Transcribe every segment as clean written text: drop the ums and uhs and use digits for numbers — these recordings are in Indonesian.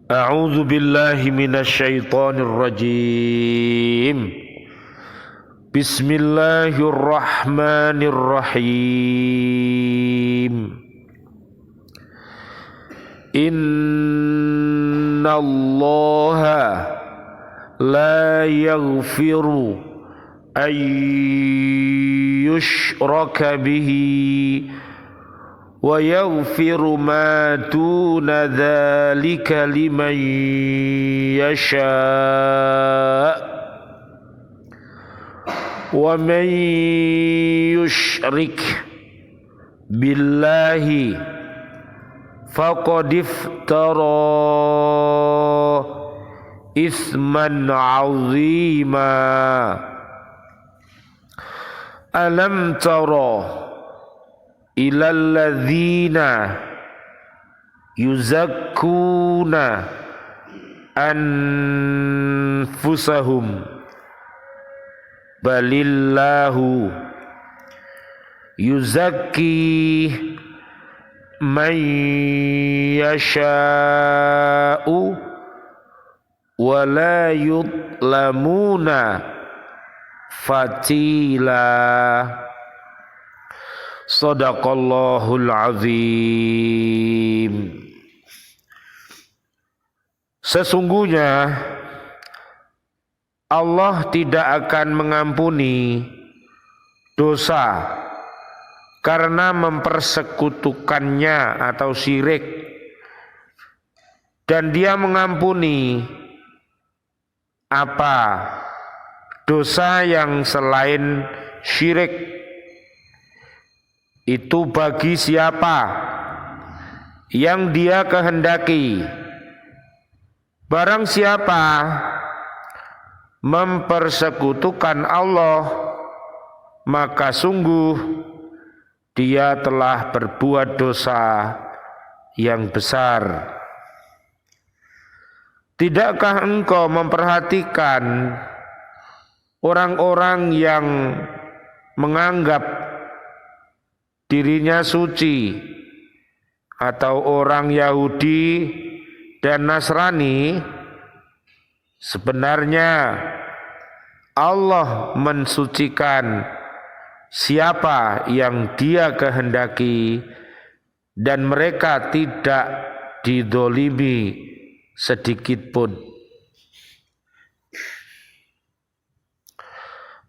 A'udzu billahi minasyaitonir rajim. Bismillahirrahmanirrahim. Innallaha la yaghfiru an yushraka bihi wa yaghfiru ma duna dzalika liman yasha' wa man yushrik billahi faqad iftara isman 'azima. Alam tara ilal ladzina yuzakkuna anfusahum balillahu yuzakki man yasha'u wa la yudlamuna fatila. Shadaqallahul azim. Sesungguhnya Allah tidak akan mengampuni dosa karena mempersekutukannya atau syirik, dan Dia mengampuni apa dosa yang selain syirik itu bagi siapa yang Dia kehendaki. Barang siapa mempersekutukan Allah, maka sungguh dia telah berbuat dosa yang besar. Tidakkah engkau memperhatikan orang-orang yang menganggap dirinya suci, atau orang Yahudi dan Nasrani? Sebenarnya Allah mensucikan siapa yang Dia kehendaki, dan mereka tidak didolimi sedikit pun.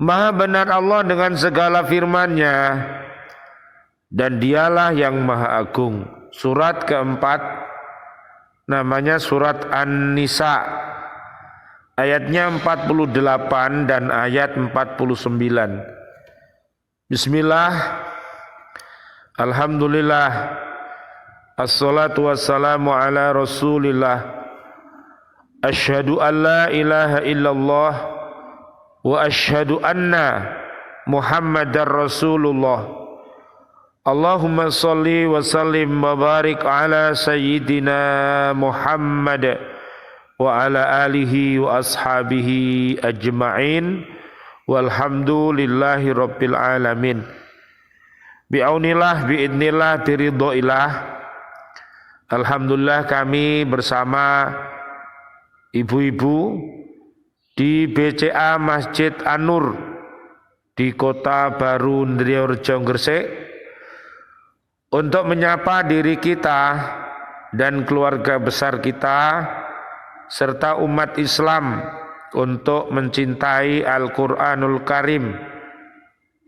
Maha benar Allah dengan segala firman-Nya, dan Dialah yang Maha Agung. Surat keempat namanya surat An-Nisa, ayatnya 48 dan ayat 49. Bismillah, alhamdulillah, assalatu wassalamu ala rasulillah, asyhadu an la ilaha illallah wa asyhadu anna Muhammadar Rasulullah. Allahumma salli wa sallim wa barik ala sayyidina Muhammad wa ala alihi wa ashabihi ajma'in, walhamdulillahi rabbil alamin. Bi'aunillah, bi'idnillah, biridhoillah. Alhamdulillah kami bersama ibu-ibu di BCA Masjid An-Nur di Kota Baru Ndriyorjo Gresik untuk menyapa diri kita dan keluarga besar kita serta umat Islam untuk mencintai Al-Quranul Karim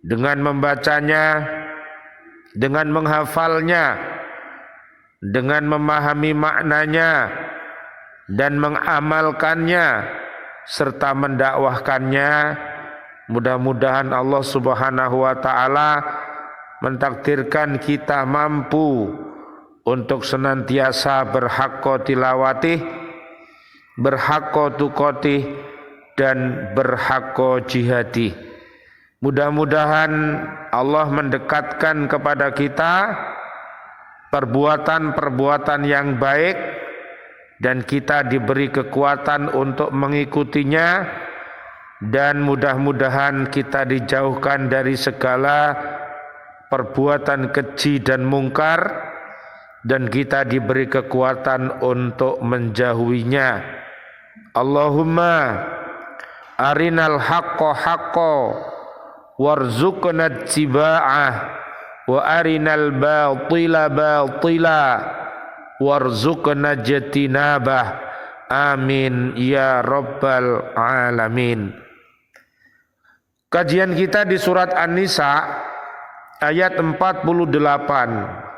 dengan membacanya, dengan menghafalnya, dengan memahami maknanya dan mengamalkannya serta mendakwahkannya. Mudah-mudahan Allah Subhanahu wa taala mentakdirkan kita mampu untuk senantiasa berhaqqa tilawatih, berhaqqa tuqatih, dan berhaqqa jihadih. Mudah-mudahan Allah mendekatkan kepada kita perbuatan-perbuatan yang baik, dan kita diberi kekuatan untuk mengikutinya, dan mudah-mudahan kita dijauhkan dari segala perbuatan keji dan mungkar, dan kita diberi kekuatan untuk menjauhinya. Allahumma arinal haqqo haqqo warzuqna ittiba'ah wa arinal batila batila warzuqna ijtinabah. Amin ya rabbal alamin. Kajian kita di surat An-Nisa ayat 48.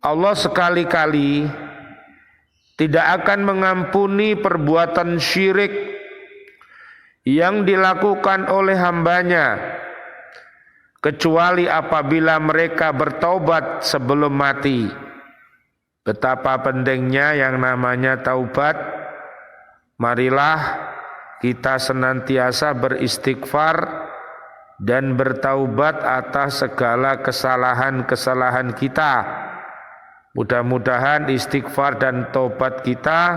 Allah sekali-kali tidak akan mengampuni perbuatan syirik yang dilakukan oleh hambanya kecuali apabila mereka bertaubat sebelum mati. Betapa pentingnya yang namanya taubat. Marilah kita senantiasa beristighfar dan bertaubat atas segala kesalahan-kesalahan kita. Mudah-mudahan istighfar dan taubat kita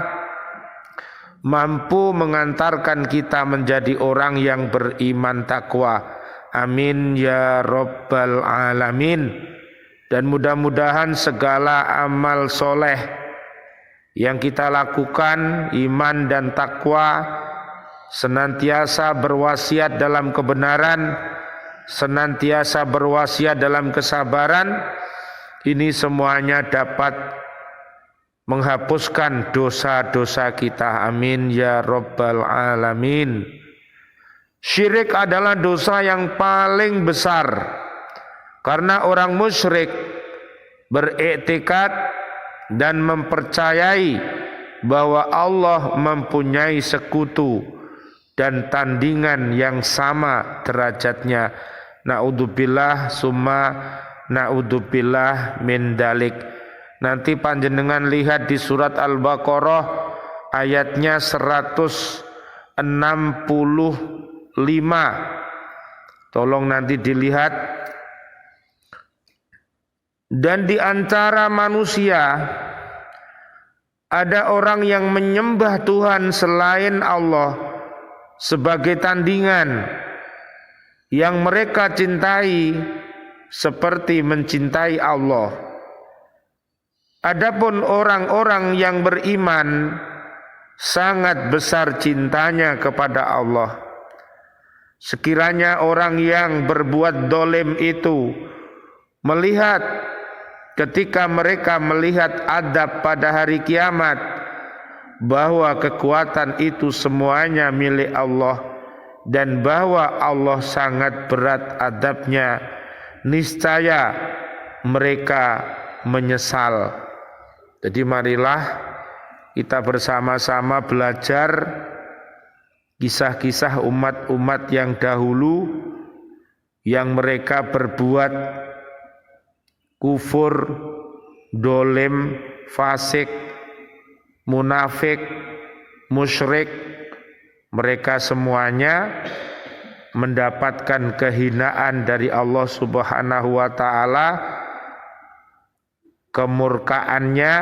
mampu mengantarkan kita menjadi orang yang beriman takwa. Amin ya rabbal alamin. Dan mudah-mudahan segala amal soleh yang kita lakukan, iman dan takwa, senantiasa berwasiat dalam kebenaran, senantiasa berwasiat dalam kesabaran, ini semuanya dapat menghapuskan dosa-dosa kita. Amin ya rabbal alamin. Syirik adalah dosa yang paling besar. Karena orang musyrik beriktikad dan mempercayai bahwa Allah mempunyai sekutu dan tandingan yang sama derajatnya. Naudzubillah summa naudzubillah min dalik. Nanti panjenengan lihat di surat Al-Baqarah ayatnya 165. Tolong nanti dilihat. Dan di antara manusia ada orang yang menyembah Tuhan selain Allah sebagai tandingan yang mereka cintai seperti mencintai Allah. Adapun orang-orang yang beriman sangat besar cintanya kepada Allah. Sekiranya orang yang berbuat dolim itu melihat ketika mereka melihat adab pada hari kiamat bahwa kekuatan itu semuanya milik Allah dan bahwa Allah sangat berat adabnya, niscaya mereka menyesal. Jadi marilah kita bersama-sama belajar kisah-kisah umat-umat yang dahulu yang mereka berbuat kufur, dolim, fasik, munafik, musyrik. Mereka semuanya mendapatkan kehinaan dari Allah Subhanahu wa ta'ala, kemurkaannya,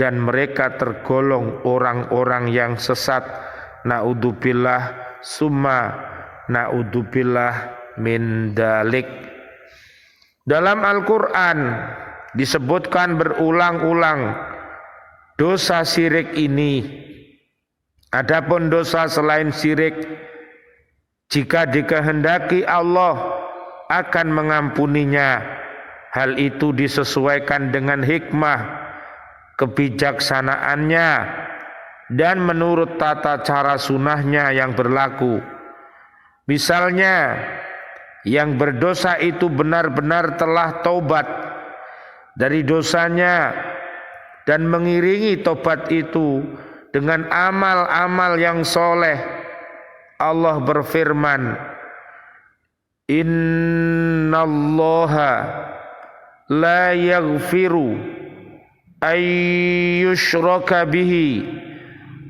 dan mereka tergolong orang-orang yang sesat. Naudzubillah summa naudzubillah min dalik. Dalam Al-Quran disebutkan berulang-ulang dosa syirik ini. Adapun dosa selain syirik, jika dikehendaki Allah akan mengampuninya. Hal itu disesuaikan dengan hikmah kebijaksanaannya dan menurut tata cara sunnahnya yang berlaku. Misalnya, yang berdosa itu benar-benar telah taubat dari dosanya dan mengiringi taubat itu dengan amal-amal yang soleh. Allah berfirman, Innallaha la yaghfiru ayyushraka bihi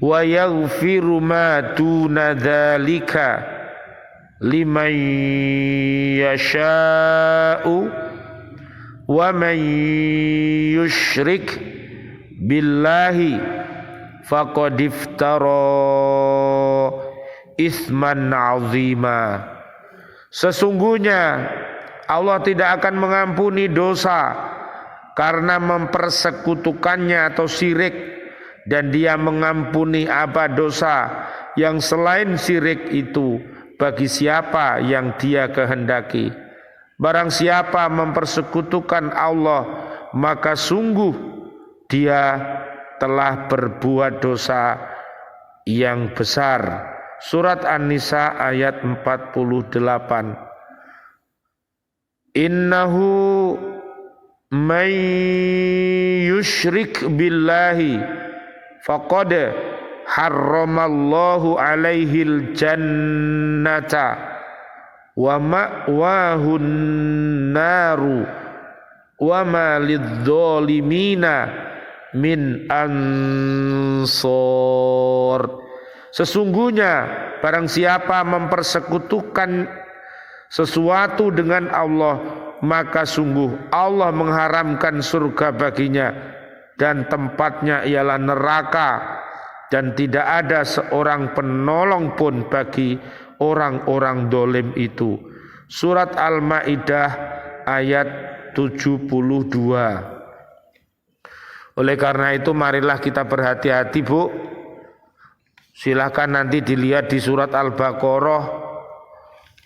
wa yaghfiru ma duna dzalika liman yasha'u wa man yushrik billahi faqad iftara itsman 'azima. Sesungguhnya Allah tidak akan mengampuni dosa karena mempersekutukannya atau syirik, dan dia mengampuni apa dosa yang selain syirik itu bagi siapa yang dia kehendaki. Barang siapa mempersekutukan Allah, maka sungguh dia telah berbuat dosa yang besar. Surat An-Nisa ayat 48. Innahu may yushrik billahi faqad harramallahu alaihil jannata wa ma'wahun naru wa ma lidzalimina min ansor. Sesungguhnya barang siapa mempersekutukan sesuatu dengan Allah, maka sungguh Allah mengharamkan surga baginya dan tempatnya ialah neraka, dan tidak ada seorang penolong pun bagi orang-orang dolim itu. Surat Al-Maidah ayat 72. Oleh karena itu marilah kita berhati-hati, Bu. Silakan nanti dilihat di surat Al-Baqarah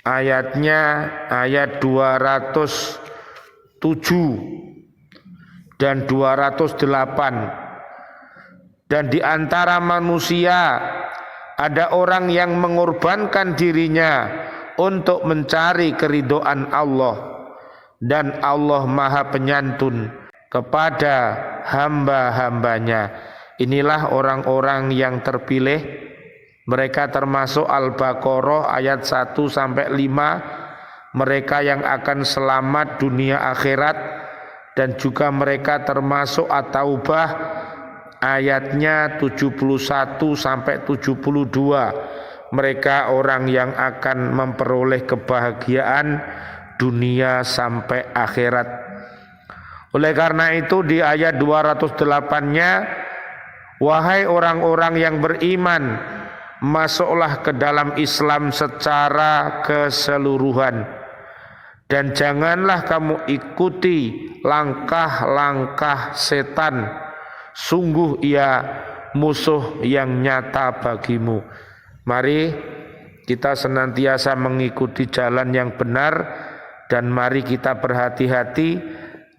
ayatnya ayat 207 dan 208. Dan di antara manusia ada orang yang mengorbankan dirinya untuk mencari keridhaan Allah, dan Allah Maha Penyantun kepada hamba-hambanya. Inilah orang-orang yang terpilih. Mereka termasuk Al-Baqarah ayat 1-5. Mereka yang akan selamat dunia akhirat, dan juga mereka termasuk At-Taubah ayatnya 71-72. Mereka orang yang akan memperoleh kebahagiaan dunia sampai akhirat. Oleh karena itu di ayat 208-nya, wahai orang-orang yang beriman, masuklah ke dalam Islam secara keseluruhan, dan janganlah kamu ikuti langkah-langkah setan. Sungguh ia musuh yang nyata bagimu. Mari kita senantiasa mengikuti jalan yang benar, dan mari kita berhati-hati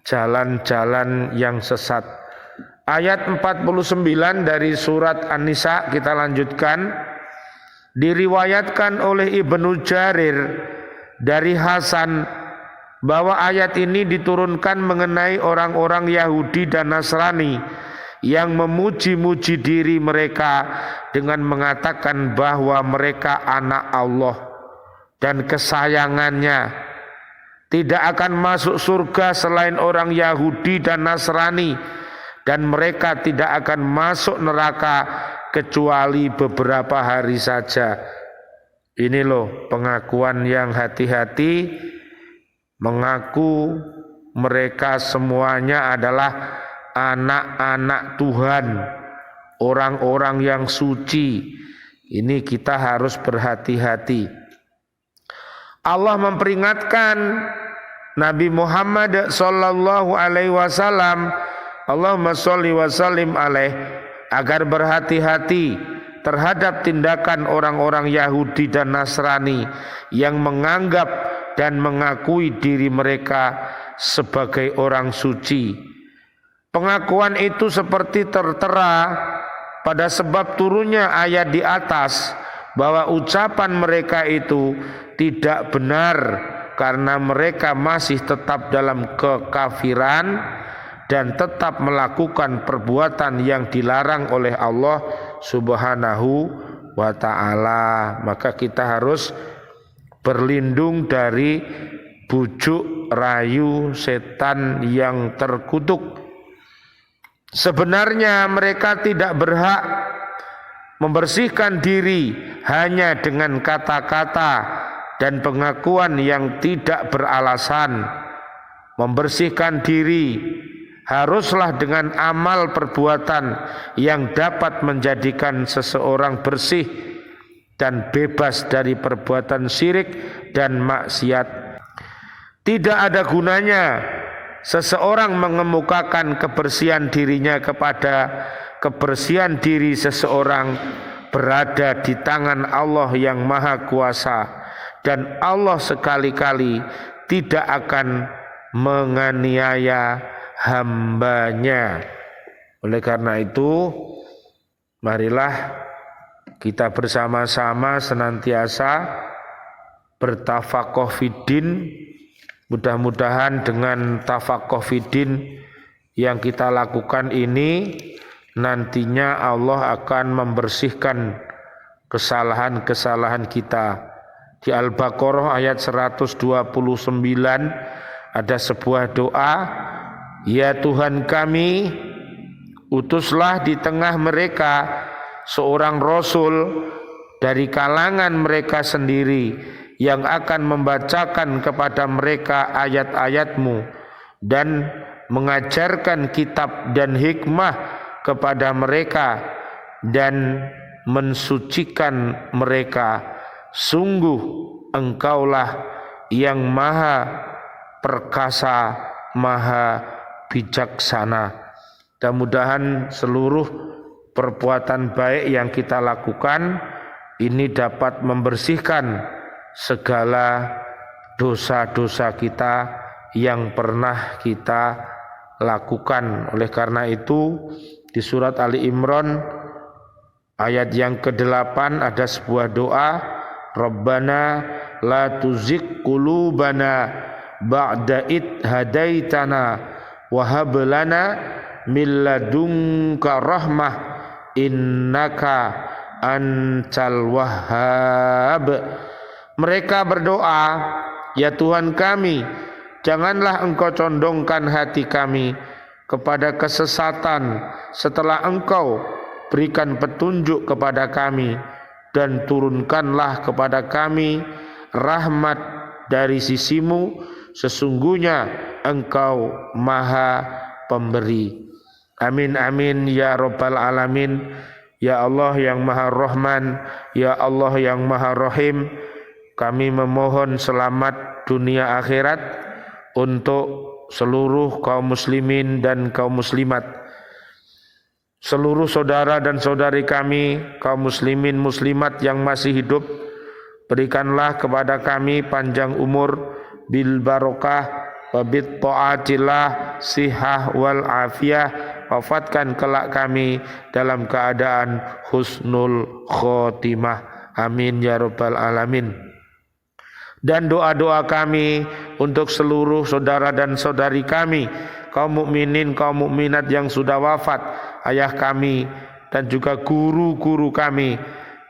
jalan-jalan yang sesat. Ayat 49 dari surat An-Nisa kita lanjutkan. Diriwayatkan oleh Ibnu Jarir dari Hasan bahwa ayat ini diturunkan mengenai orang-orang Yahudi dan Nasrani yang memuji-muji diri mereka dengan mengatakan bahwa mereka anak Allah dan kesayangannya. Tidak akan masuk surga selain orang Yahudi dan Nasrani, dan mereka tidak akan masuk neraka kecuali beberapa hari saja. Ini loh pengakuan yang hati-hati, mengaku mereka semuanya adalah anak-anak Tuhan, orang-orang yang suci. Ini kita harus berhati-hati. Allah memperingatkan Nabi Muhammad sallallahu alaihi wasallam, Allahumma sholli wa sallim alaih, agar berhati-hati terhadap tindakan orang-orang Yahudi dan Nasrani yang menganggap dan mengakui diri mereka sebagai orang suci. Pengakuan itu seperti tertera pada sebab turunnya ayat di atas, bahwa ucapan mereka itu tidak benar karena mereka masih tetap dalam kekafiran dan tetap melakukan perbuatan yang dilarang oleh Allah Subhanahu wa ta'ala. Maka kita harus berlindung dari bujuk rayu setan yang terkutuk. Sebenarnya mereka tidak berhak membersihkan diri hanya dengan kata-kata dan pengakuan yang tidak beralasan. Membersihkan diri haruslah dengan amal perbuatan yang dapat menjadikan seseorang bersih dan bebas dari perbuatan syirik dan maksiat. Tidak ada gunanya seseorang mengemukakan kebersihan dirinya kepada kebersihan diri seseorang berada di tangan Allah yang Maha Kuasa, dan Allah sekali-kali tidak akan menganiaya hambanya. Oleh karena itu, marilah kita bersama-sama senantiasa bertafakoh fiddin. Mudah-mudahan dengan tafakoh fiddin yang kita lakukan ini nantinya Allah akan membersihkan kesalahan-kesalahan kita. Di Al-Baqarah ayat 129 ada sebuah doa, ya Tuhan kami, utuslah di tengah mereka seorang rasul dari kalangan mereka sendiri yang akan membacakan kepada mereka ayat-ayat-Mu dan mengajarkan kitab dan hikmah kepada mereka dan mensucikan mereka. Sungguh Engkaulah yang maha perkasa, maha bijaksana. Mudah-mudahan seluruh perbuatan baik yang kita lakukan ini dapat membersihkan segala dosa-dosa kita yang pernah kita lakukan. Oleh karena itu di surat Ali Imran ayat yang ke-8 ada sebuah doa, Rabbana la tuzigh qulubana ba'da id hadaitana wa hab lana min ladunka rahmah innaka antal wahhab. Mereka berdoa, ya Tuhan kami, janganlah Engkau condongkan hati kami kepada kesesatan setelah Engkau berikan petunjuk kepada kami, dan turunkanlah kepada kami rahmat dari sisimu, sesungguhnya Engkau maha pemberi. Amin amin ya Rabbal alamin. Ya Allah yang maha Rahman, ya Allah yang maha Rahim, kami memohon selamat dunia akhirat untuk seluruh kaum muslimin dan kaum muslimat, seluruh saudara dan saudari kami kaum muslimin muslimat yang masih hidup. Berikanlah kepada kami panjang umur bil barokah wa bit taatillah sihah wal afiyah. Wafatkan kelak kami dalam keadaan husnul khotimah. Amin ya Rabbal alamin. Dan doa-doa kami untuk seluruh saudara dan saudari kami, kaum mukminin, kaum mukminat yang sudah wafat, ayah kami dan juga guru-guru kami,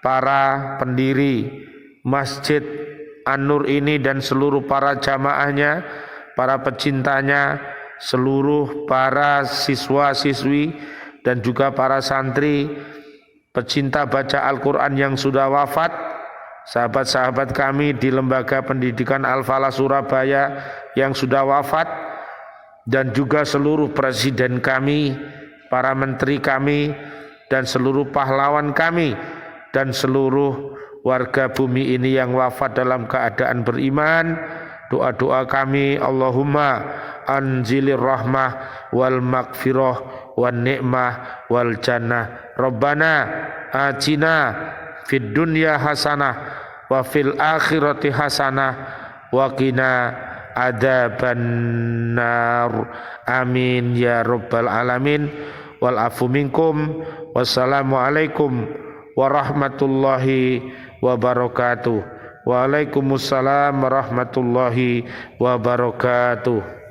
para pendiri Masjid An-Nur ini dan seluruh para jamaahnya, para pecintanya, seluruh para siswa-siswi dan juga para santri pecinta baca Al-Quran yang sudah wafat, sahabat-sahabat kami di Lembaga Pendidikan Al-Falah Surabaya yang sudah wafat, dan juga seluruh presiden kami, para menteri kami, dan seluruh pahlawan kami, dan seluruh warga bumi ini yang wafat dalam keadaan beriman. Doa-doa kami, Allahumma anzilir rahmah wal maghfirah wan ni'mah wal jannah. Rabbana atina fid dunya hasanah wa fil akhirati hasanah wa qina adzabannar. Amin ya Rabbal alamin. Wal afu minkum. Wassalamualaikum warahmatullahi wabarakatuh. Waalaikumsalam warahmatullahi wabarakatuh.